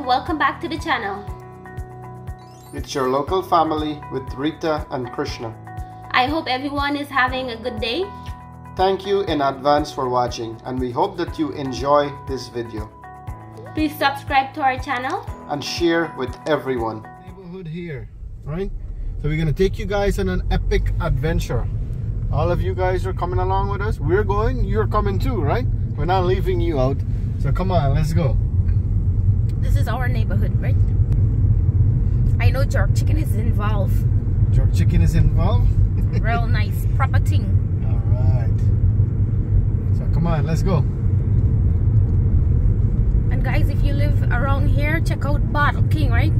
and welcome back to the channel. It's your local family with Rita and Krishna. I hope everyone is having a good day. Thank you in advance for watching, and we hope that you enjoy this video. Please subscribe to our channel and share with everyone. Neighborhood here, right? So we're gonna take you guys on an epic adventure. All of you guys are coming along with us. We're going, you're coming too, right? We're not leaving you out. So come on, let's go. This is our neighborhood, right? I know jerk chicken is involved. Jerk chicken is involved? Real nice, proper thing. Alright. So come on, let's go. And guys, if you live around here, check out Bottle King, right?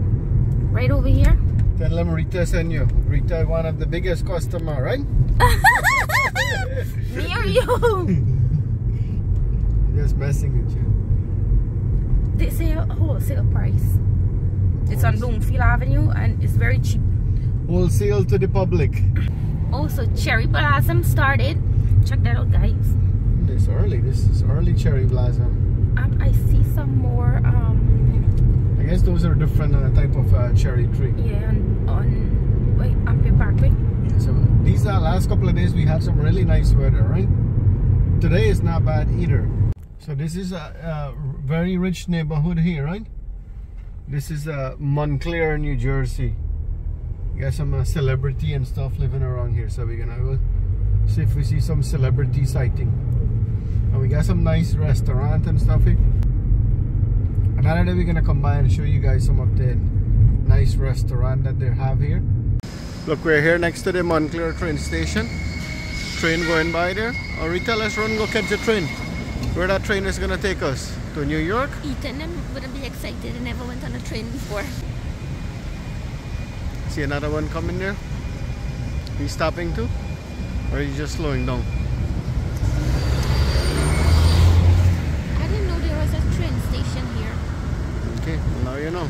Right over here. Tell them Rita sent you. Rita is one of the biggest customer, right? Near you. Just messing with you. They say a wholesale price. It's on Bloomfield Avenue and it's very cheap. Wholesale to the public. Also, cherry blossom started. Check that out, guys. It's early. This is early cherry blossom. I see some more. I guess those are different type of cherry tree. Yeah, on Ampere Parkway. Yeah, so these last couple of days we had some really nice weather, right? Today is not bad either. So this is a very rich neighborhood here, right? This is Montclair, New Jersey. You got some celebrity and stuff living around here, so we're gonna go see if we see some celebrity sighting. And we got some nice restaurant and stuff here. Another day we're gonna come by and show you guys some of the nice restaurant that they have here. Look, we're here next to the Montclair train station. Train going by there. Oh, Rita, let's run go catch the train. Where that train is gonna take us? To New York? Ethan them wouldn't be excited. They never went on a train before. See another one coming there? He's stopping too? Or is he just slowing down? I didn't know there was a train station here. Okay, now you know.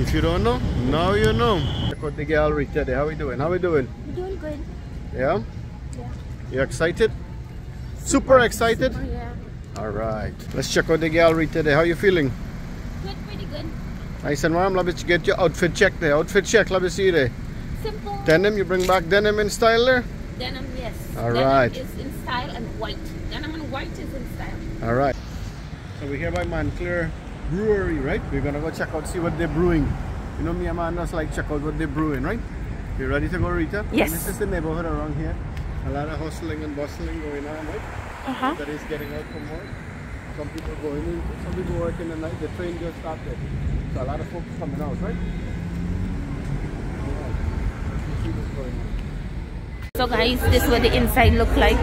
If you don't know, now you know. Check out the gallery today. How we doing? How we doing? We're doing good. Yeah? Yeah. You excited? Super excited? Super, yeah. Alright. Let's check out the gallery today. How you feeling? Good, pretty good. Nice and warm. Let me get your outfit check there. Outfit check. Let me see there. Simple. Denim. You bring back denim in style there? Denim, yes. Alright. Denim is in style and white. Denim and white is in style. Alright. So we're here by Montclair Brewery, right? We're gonna go check out, see what they're brewing. You know me and Amanda's like check out what they're brewing, right? You ready to go, Rita? Yes. And this is the neighborhood around here. A lot of hustling and bustling going on, right? That is getting out from work. Some people going in, some people working the night. The train just started. So a lot of folks coming out, right? Yeah. Let's see what's going on. So guys, this is what the inside look like.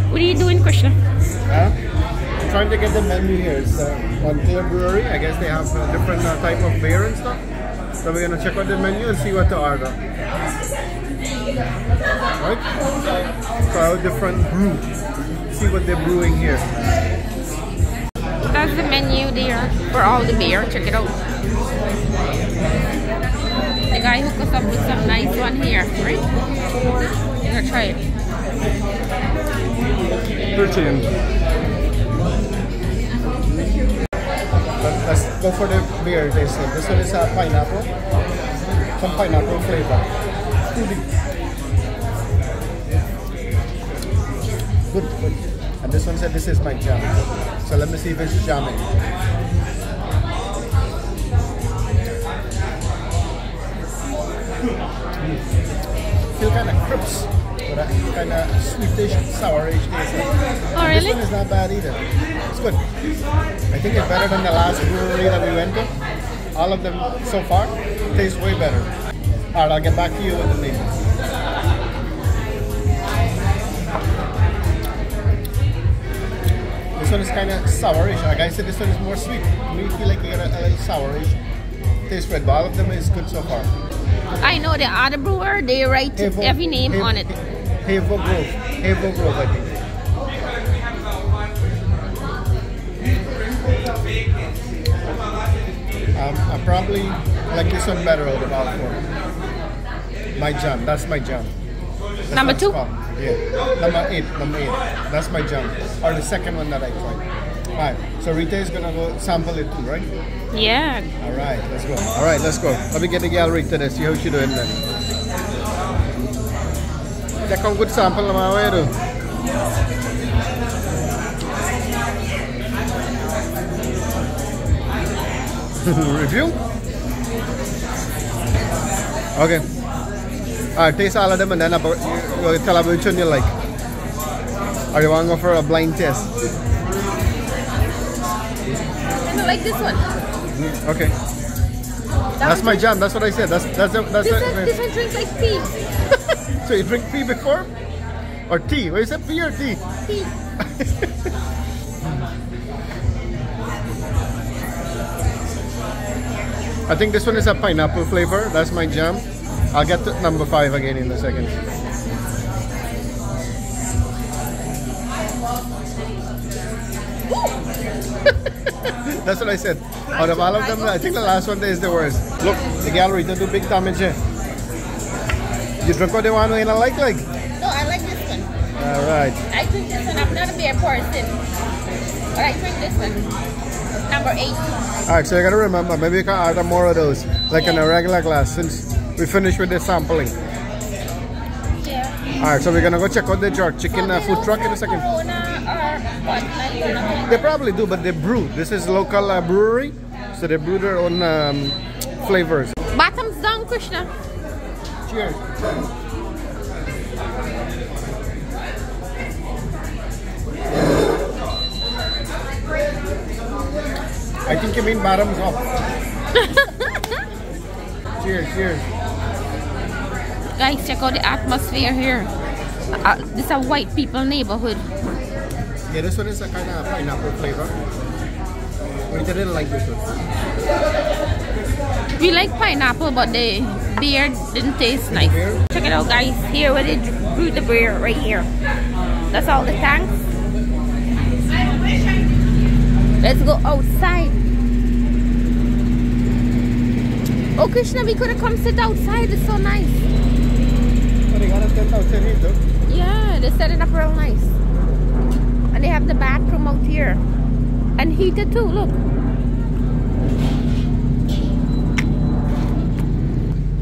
What are you doing, Krishna? I'm trying to get the menu here. It's Montclair Brewery. I guess they have different type of beer and stuff. So we're gonna check out the menu and see what to order. Right? Try out different brew. See what they're brewing here. That's the menu there for all the beer. Check it out. The guy hooked us up with some nice one here, right? We're gonna try it. 13. Let's go for the beer tasting. This one is pineapple. Some pineapple flavor. Good, good. And this one said this is my jam. So let me see if it's jamming. Feel kind of crisp, but a kind of sweetish, sourish taste. Oh, really? This one is not bad either. It's good. I think it's better than the last brewery that we went to. All of them so far taste way better. Alright, I'll get back to you with the name. This one is kind of sourish. Like I said, this one is more sweet. To me, feel like you got a little sourish taste red, but all of them is good so far. I know the other brewer, they write every name on it. Havel Grove, I think. I probably like this one better out of all four. My jam, that's my jam. That's Number what 2? it's called. Yeah. Number 8. That's my jam. Or the second one that I tried. Alright, so Rita is gonna go sample it too, right? Yeah. Alright, let's go. Alright, let's go. Let me get the gal Rita there, see how she doing then. Check out good sample naman ako ito. Review? Okay. Alright, taste all of them and then you'll tell us which one you like. Or you want to go for a blind test? I like this one. Okay. That's my jam. That's what I said. This one drinks like tea. So you drink pee before? Or tea? What is it? Pee or tea? Tea. I think this one is a pineapple flavor. That's my jam. I'll get to number 5 again in a second. That's what I said. Out of all of them, I think the last one is the worst. Look, the gallery did do big damage here. You drink what they want and I like? No, I like this one. Alright. I drink this one. I'm not a beer person. But I drink this one. Number 8. Alright, so you gotta remember, maybe you can order more of those. Like in a regular glass since we finished with the sampling. Yeah. Alright, so we're gonna go check out the jerk chicken food truck in a second. They probably do, but they brew. This is local brewery, so they brew their own flavors. Bottoms down, Krishna. Cheers. I think you mean bottoms up. Cheers. Guys, check out the atmosphere here. This is a white people neighborhood. Yeah, this one is a kind of pineapple flavor. We didn't like this one. We like pineapple, but the beer didn't taste nice. Check it out, guys. Here where they brew the beer, right here. That's all the tanks. Let's go outside. Oh, Krishna, we could have come sit outside. It's so nice. Oh, they got a tent outside here, though. Yeah, they set it up real nice. And they have the bathroom out here. And heated too, look.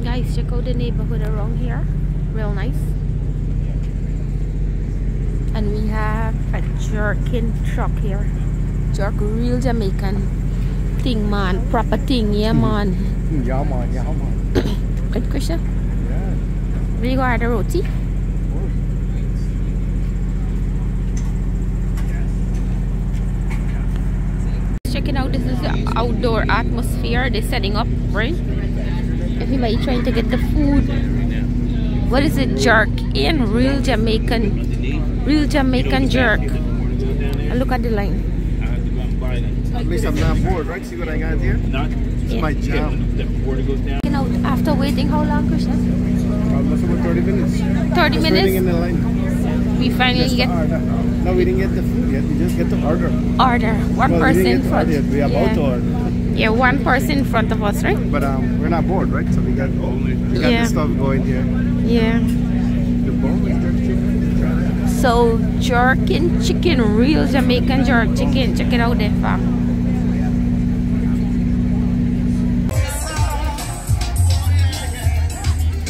Guys, check out the neighborhood around here. Real nice. And we have a jerkin truck here. Jerk, real Jamaican thing, man. Proper thing, yeah, man. Yeah, man. Good, Krishna? Yeah. Will you go order roti? Checking out, this is the outdoor atmosphere they're setting up, right? Everybody trying to get the food. What is it? Jerk in real Jamaican jerk. And look at the line. At least I'm not bored, right? See what I got here? It's my jam. Checking out after waiting how long, Krishna? Almost about 30 minutes. 30 minutes? Waiting in the line. We finally get no, we didn't get the food yet. We just get to order. One person in front. We are about to order. Yeah, one person in front of us, right? But we're not bored, right? So we got the stuff going here. Yeah. The bone is jerk chicken. So jerkin chicken, real Jamaican jerk chicken. Check it out there, fam.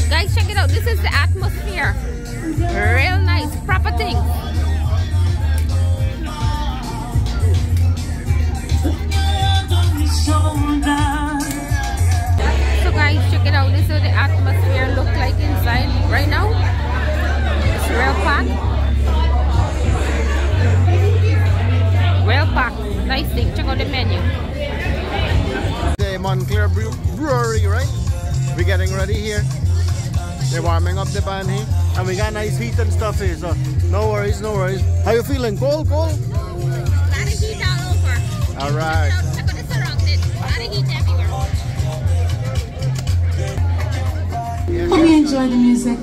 Guys, check it out. This is the atmosphere. Real nice, proper thing. So guys, check it out. This is what the atmosphere look like inside right now. It's real packed. Real packed. Nice thing. Check out the menu. The Montclair Brewery, right? We're getting ready here. They're warming up the band here. And we got nice heat and stuff here, so no worries. How you feeling? Cold? Lot of heat all over. Alright. Check out the surroundings. Lot of heat everywhere. Hope you enjoy the music.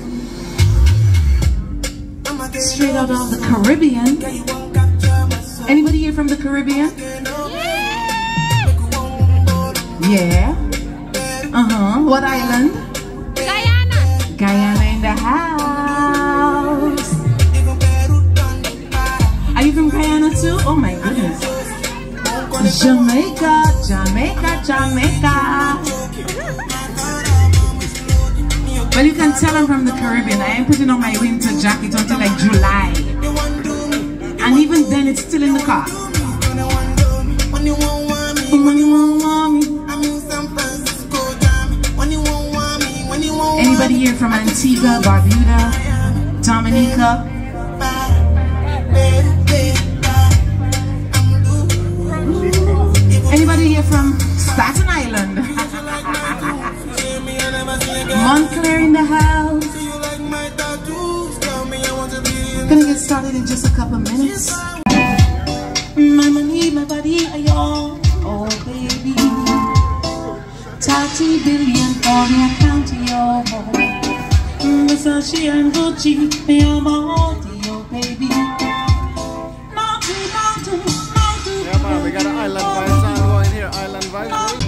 Straight out of the Caribbean. Anybody here from the Caribbean? Yeah. What island? Guyana. Guyana in the house. Jamaica, Jamaica, Jamaica. Well, you can tell I'm from the Caribbean. I ain't putting on my winter jacket until like July. And even then, it's still in the car. When you won't want me. Anybody here from Antigua, Barbuda, Dominica? Anybody here from Staten Island? Montclair in the house. Gonna get started in just a couple minutes. My money, my body, oh baby. 30 billion on your account, yo. Versace and Gucci, your body, oh baby. Yeah, man, we got an island vibes on going here. Island vibes.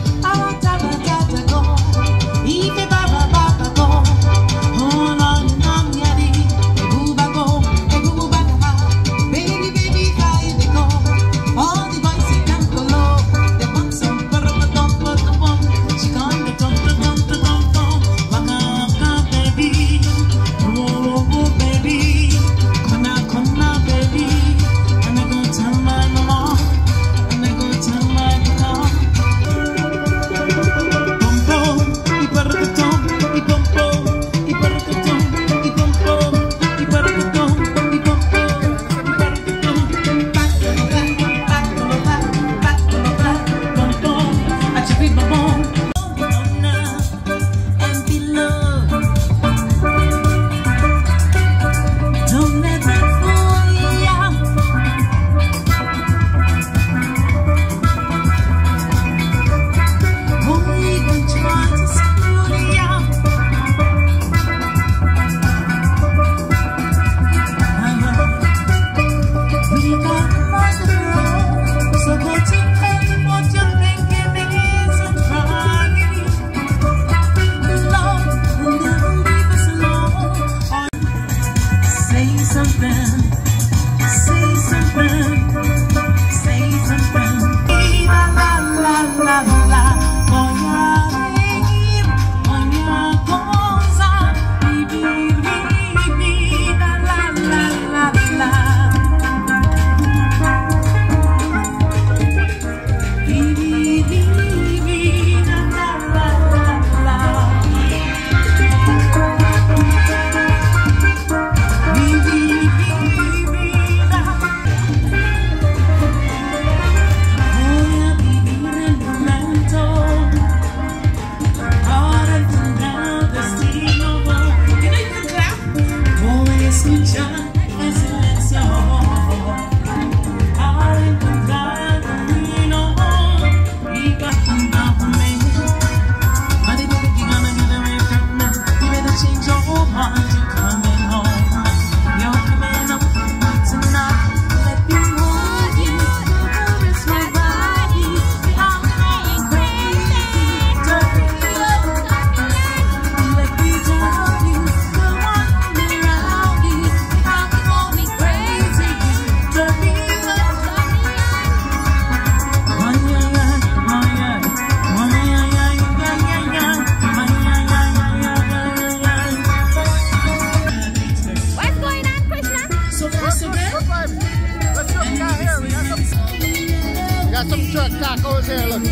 tacos here, look.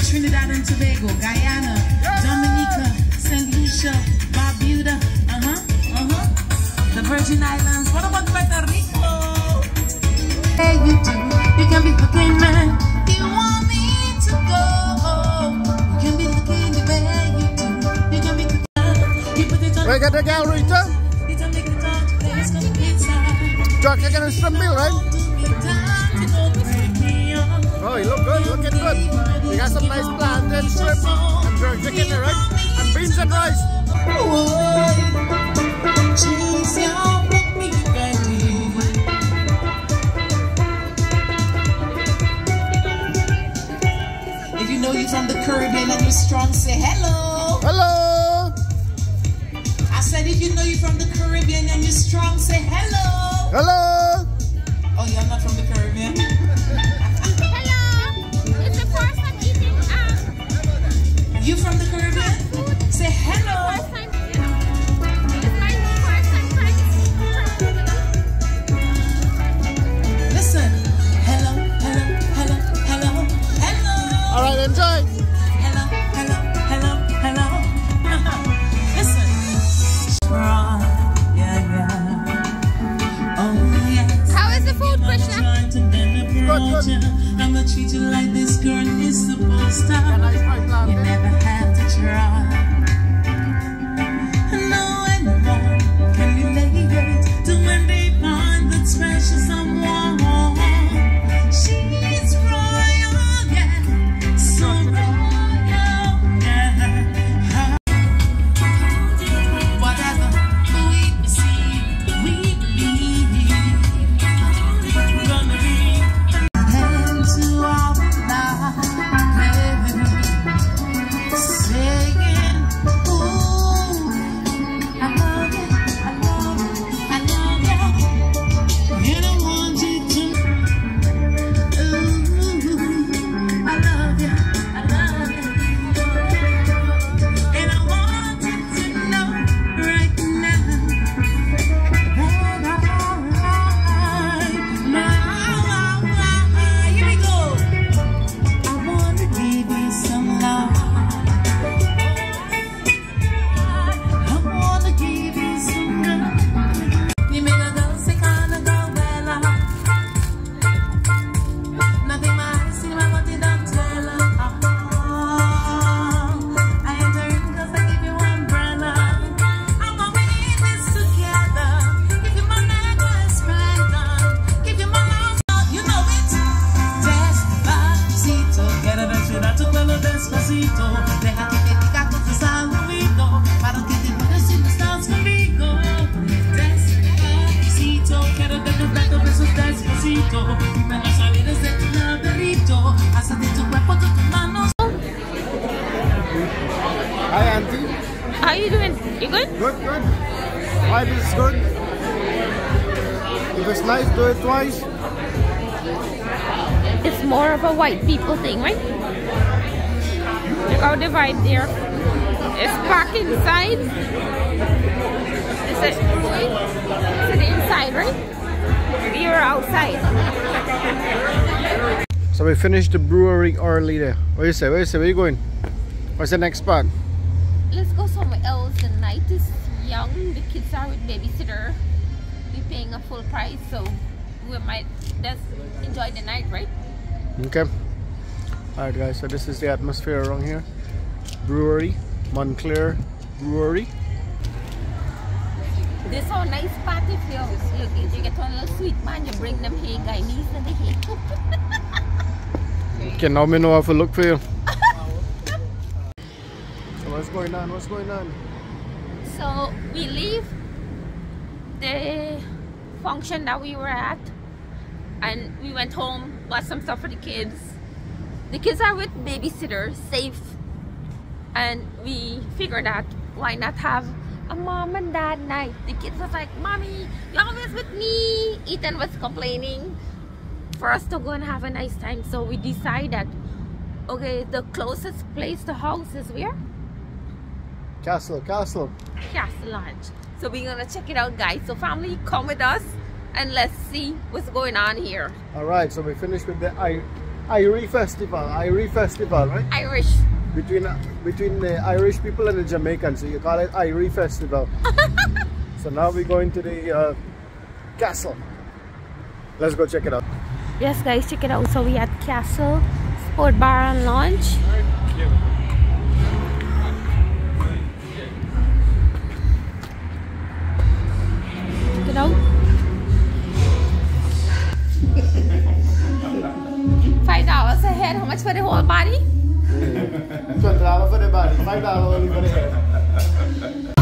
Trinidad and Tobago, Guyana, Dominica, St. Lucia, Barbuda, the Virgin Islands. What about Puerto Rico? Hey, you do. You can be looking, man. You want me to go. You can be looking the way you do. You can be looking. You put it on. We got the gal, Rita. You don't make it on to place on the pizza. Jack, you're gonna swim bill, right? Oh, you look good, looking good. We got some nice plantain, shrimp, and jerk chicken there, right? And beans and rice. If you know you're from the Caribbean and you're strong, say hello. Hello. I said if you know you're from the Caribbean and you're strong, say hello. Hello. Oh, you're not from the Caribbean? Hello. It's the first time eating. You from the Caribbean? Say hello. First time. It's my first time trying. Listen. Hello, hello, hello, hello, hello. All right, enjoy. Hello, hello, hello, hello. Listen. Strong, yeah, yeah. Oh, yes. How is the food, Krishna? Good. I'm gonna treat you like this girl is supposed to. Nice fried You plantain. never have to try. No anyone can relate to when they find that special someone. She's royal, yeah, so royal, yeah. Whatever we see, we believe. Gonna be hand to our life, saying, ooh, I love you, I love you, I love you. And I want you to, ooh, I love you, I love you. And I want you to know right now that here we go. I wanna give you some love. I wanna give you some love. You make a girl sick on a girl bella. Nothing might seem like what you don't tell her. I ain't hurting 'cause I give you umbrella. I'm gonna in this together. Give you my necklace, pendant. Give you my love, you know it. Despacito, quiero besarte todo despacito. Deja que te diga cosas al oído, para que te mueras si no estás conmigo. Despacito, quiero darte besos despacito. Me las salidas de tu laberinto, hasta de tu cuerpo, de tus manos. Hi, Auntie. How you doing? You good? Good, good. Vibe is good. If it's nice, do it twice. It's more of a white people thing, right? Look how the vibe there. It's packed inside. It's the inside, right? You're outside. So we finished the brewery early there. What do you say? Where are you going? What's the next spot? Let's go somewhere else. The night is young. The kids are with babysitter. We're paying a full price, so we might just enjoy the night, right? Okay. Alright guys, so this is the atmosphere around here. Brewery, Montclair Brewery. This is a nice spot if you get one little sweet man, you bring them here, Guyanese, and they hate. Okay, now we know how to look for you. So what's going on? What's going on? So we leave the function that we were at and we went home, bought some stuff for the kids. The kids are with babysitters, safe, and we figured out why not have a mom and dad night. The kids was like, "Mommy, you're always with me." Ethan was complaining for us to go and have a nice time, so we decided, okay, the closest place to house is where? Castle. Castle Lodge. So we're gonna check it out, guys. So family, come with us and let's see what's going on here. Alright, so we finished with the Irie Festival, right? Irish. Between the Irish people and the Jamaicans, so you call it Irie Festival. So now we're going to the castle. Let's go check it out. Yes guys, check it out. So we at Castle Sport Bar and Lounge. Check it out. $5 head. How much for the whole body? $20 for the body, $5 only for the head.